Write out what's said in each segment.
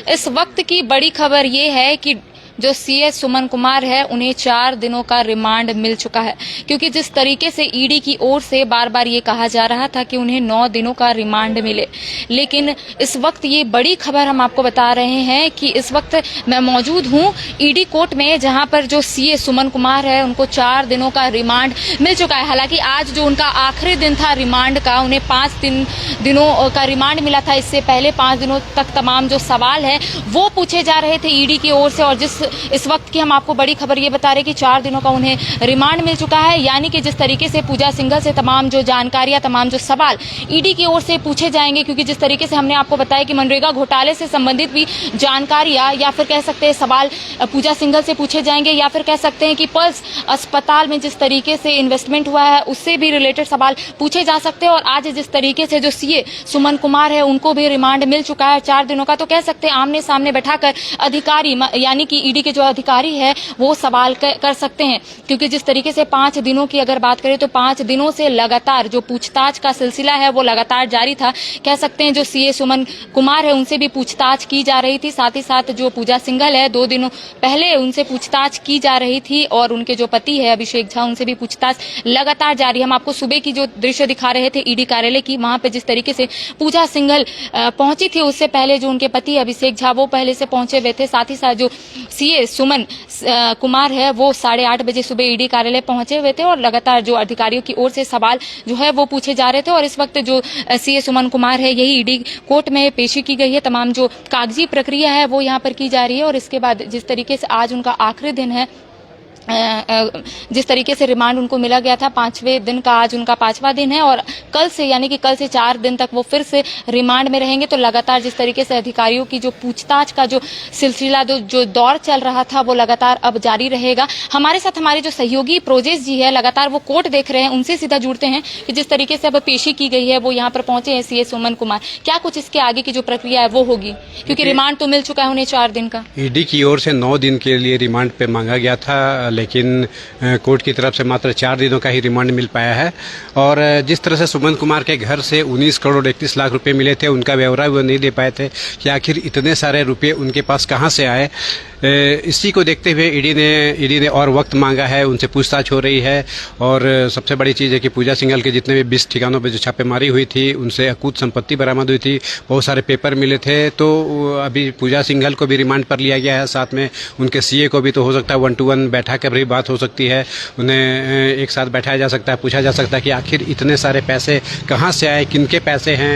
इस वक्त की बड़ी खबर ये है कि जो सीए सुमन कुमार है उन्हें 4 दिनों का रिमांड मिल चुका है, क्योंकि जिस तरीके से ईडी की ओर से बार बार ये कहा जा रहा था कि उन्हें 9 दिनों का रिमांड मिले, लेकिन इस वक्त ये बड़ी खबर हम आपको बता रहे हैं कि इस वक्त मैं मौजूद हूँ ईडी कोर्ट में, जहां पर जो सीए सुमन कुमार है उनको 4 दिनों का रिमांड मिल चुका है। हालांकि आज जो उनका आखिरी दिन था रिमांड का, उन्हें 5 दिनों का रिमांड मिला था। इससे पहले 5 दिनों तक तमाम जो सवाल है वो पूछे जा रहे थे ईडी की ओर से, और इस वक्त की हम आपको बड़ी खबर ये बता रहे कि 4 दिनों का उन्हें रिमांड मिल चुका है। यानी कि जिस तरीके से पूजा सिंघल से तमाम जो जानकारियां, तमाम जो सवाल ईडी की ओर से पूछे जाएंगे, क्योंकि जिस तरीके से हमने आपको बताया कि मनरेगा घोटाले से संबंधित भी जानकारियां या फिर कह सकते हैं सवाल पूजा सिंघल से पूछे जाएंगे, या फिर कह सकते हैं कि पल्स अस्पताल में जिस तरीके से इन्वेस्टमेंट हुआ है उससे भी रिलेटेड सवाल पूछे जा सकते हैं। और आज जिस तरीके से जो सीए सुमन कुमार है उनको भी रिमांड मिल चुका है 4 दिनों का, तो कह सकते हैं आमने सामने बैठाकर अधिकारी यानी कि ईडी के जो अधिकारी है वो सवाल कर सकते हैं। क्योंकि जिस तरीके से 5 दिनों की अगर बात करें तो 5 दिनों से लगातार जो पूछताछ का सिलसिला है वो लगातार जारी था। कह सकते हैं जो सीए सुमन कुमार है उनसे भी पूछताछ की जा रही थी, साथ ही साथ जो पूजा सिंघल है 2 दिनों पहले उनसे पूछताछ की जा रही थी, और उनके जो पति है अभिषेक झा उनसे भी पूछताछ लगातार जारी। हम आपको सुबह की जो दृश्य दिखा रहे थे ईडी कार्यालय की, वहां पे जिस तरीके से पूजा सिंघल पहुंची थी उससे पहले जो उनके पति अभिषेक झा वो पहले से पहुंचे हुए थे। साथ ही साथ जो सीए सुमन कुमार है वो 8:30 बजे सुबह ईडी कार्यालय पहुंचे हुए थे, और लगातार जो अधिकारियों की ओर से सवाल जो है वो पूछे जा रहे थे। और इस वक्त जो सीए सुमन कुमार है यही ईडी कोर्ट में पेशी की गई है, तमाम जो कागजी प्रक्रिया है वो यहाँ पर की जा रही है। और इसके बाद जिस तरीके से आज उनका आखिरी दिन है, जिस तरीके से रिमांड उनको मिला गया था 5वें दिन का, आज उनका 5वां दिन है, और कल से यानी कि कल से 4 दिन तक वो फिर से रिमांड में रहेंगे। तो लगातार जिस तरीके से अधिकारियों की जो पूछताछ का जो सिलसिला जो दौर चल रहा था वो लगातार अब जारी रहेगा। हमारे साथ हमारे जो सहयोगी प्रोजेस जी है लगातार वो कोर्ट देख रहे हैं, उनसे सीधा जुड़ते हैं कि जिस तरीके से अब पेशी की गई है वो यहाँ पर पहुंचे हैं सीए सुमन कुमार, क्या कुछ इसके आगे की जो प्रक्रिया है वो होगी, क्योंकि रिमांड तो मिल चुका है उन्हें 4 दिन का। ईडी की ओर से 9 दिन के लिए रिमांड पे मांगा गया था, लेकिन कोर्ट की तरफ से मात्र 4 दिनों का ही रिमांड मिल पाया है। और जिस तरह से सुमन कुमार के घर से 19 करोड़ 31 लाख रुपए मिले थे, उनका ब्यौरा वो नहीं दे पाए थे कि आखिर इतने सारे रुपए उनके पास कहां से आए। इसी को देखते हुए ईडी ने और वक्त मांगा है, उनसे पूछताछ हो रही है। और सबसे बड़ी चीज़ है कि पूजा सिंघल के जितने भी 20 ठिकानों पर जो छापेमारी हुई थी उनसे अकूत संपत्ति बरामद हुई थी, बहुत सारे पेपर मिले थे। तो अभी पूजा सिंघल को भी रिमांड पर लिया गया है, साथ में उनके सीए को भी। तो हो सकता है 1 to 1 बैठा कर भी बात हो सकती है, उन्हें एक साथ बैठाया जा सकता है, पूछा जा सकता है कि आखिर इतने सारे पैसे कहाँ से आए, किनके पैसे हैं।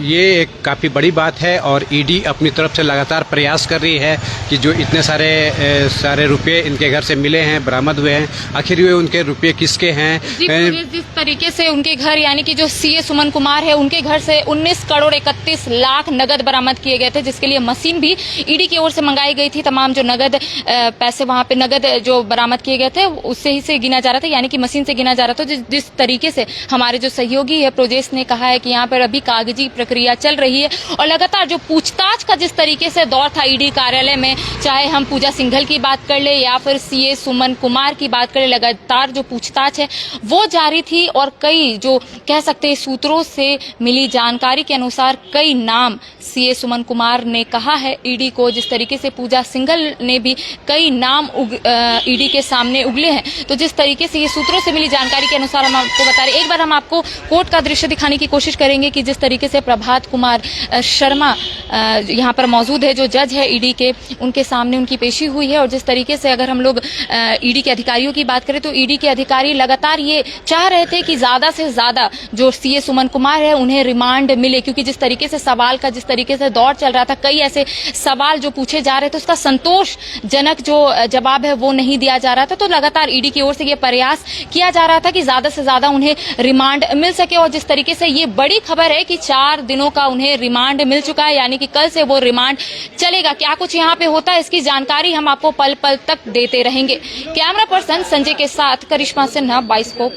ये एक काफ़ी बड़ी बात है, और ईडी अपनी तरफ से लगातार प्रयास कर रही है कि जो इतने सारे रुपए इनके घर से मिले हैं, बरामद हुए हैं, आखिर ये उनके रुपए किसके हैं। जिस तरीके से उनके घर यानी कि जो सीए सुमन कुमार है उनके घर से 19 करोड़ 31 लाख नगद बरामद किए गए थे, जिसके लिए मशीन भी ईडी की ओर से मंगाई गई थी। तमाम जो नगद पैसे वहां पे नगद जो बरामद किए गए थे उससे ही से गिना जा रहा था, यानी कि मशीन से गिना जा रहा था। जिस तरीके से हमारे जो सहयोगी है प्रोजेस ने कहा है कि यहाँ पर अभी कागजी प्रक्रिया चल रही है, और लगातार जो पूछताछ का जिस तरीके से दौर था ईडी कार्यालय में, चाहे हम पूजा सिंघल की बात कर ले या फिर सीए सुमन कुमार की बात कर ले, लगातार जो पूछताछ है वो जारी थी। और कई जो कह सकते हैं सूत्रों से मिली जानकारी के अनुसार कई नाम सीए सुमन कुमार ने कहा है ईडी को, जिस तरीके से पूजा सिंघल ने भी कई नाम ईडी के सामने उगले हैं। तो जिस तरीके से ये सूत्रों से मिली जानकारी के अनुसार हम आपको बता रहे, एक बार हम आपको कोर्ट का दृश्य दिखाने की कोशिश करेंगे कि जिस तरीके से प्रभात कुमार शर्मा यहाँ पर मौजूद है, जो जज है ईडी के, उनके सामने उनकी पेशी हुई है। और जिस तरीके से अगर हम लोग ईडी के अधिकारियों की बात करें तो ईडी के अधिकारी लगातार ये चाह रहे थे कि ज्यादा से ज्यादा जो सीए सुमन कुमार है उन्हें रिमांड मिले, क्योंकि जिस तरीके से सवाल का जिस तरीके से दौर चल रहा था, कई ऐसे सवाल जो पूछे जा रहे थे उसका संतोषजनक जो जवाब है वो नहीं दिया जा रहा था। तो लगातार ईडी की ओर से ये प्रयास किया जा रहा था कि ज्यादा से ज्यादा उन्हें रिमांड मिल सके। और जिस तरीके से ये बड़ी खबर है कि 4 दिनों का उन्हें रिमांड मिल चुका है, यानी कि कल से वो रिमांड चलेगा। क्या कुछ यहाँ पे होता है इसकी जानकारी हम आपको पल पल तक देते रहेंगे। कैमरा पर्सन संजय के साथ करिश्मा सिन्हा, बाइस्कोप।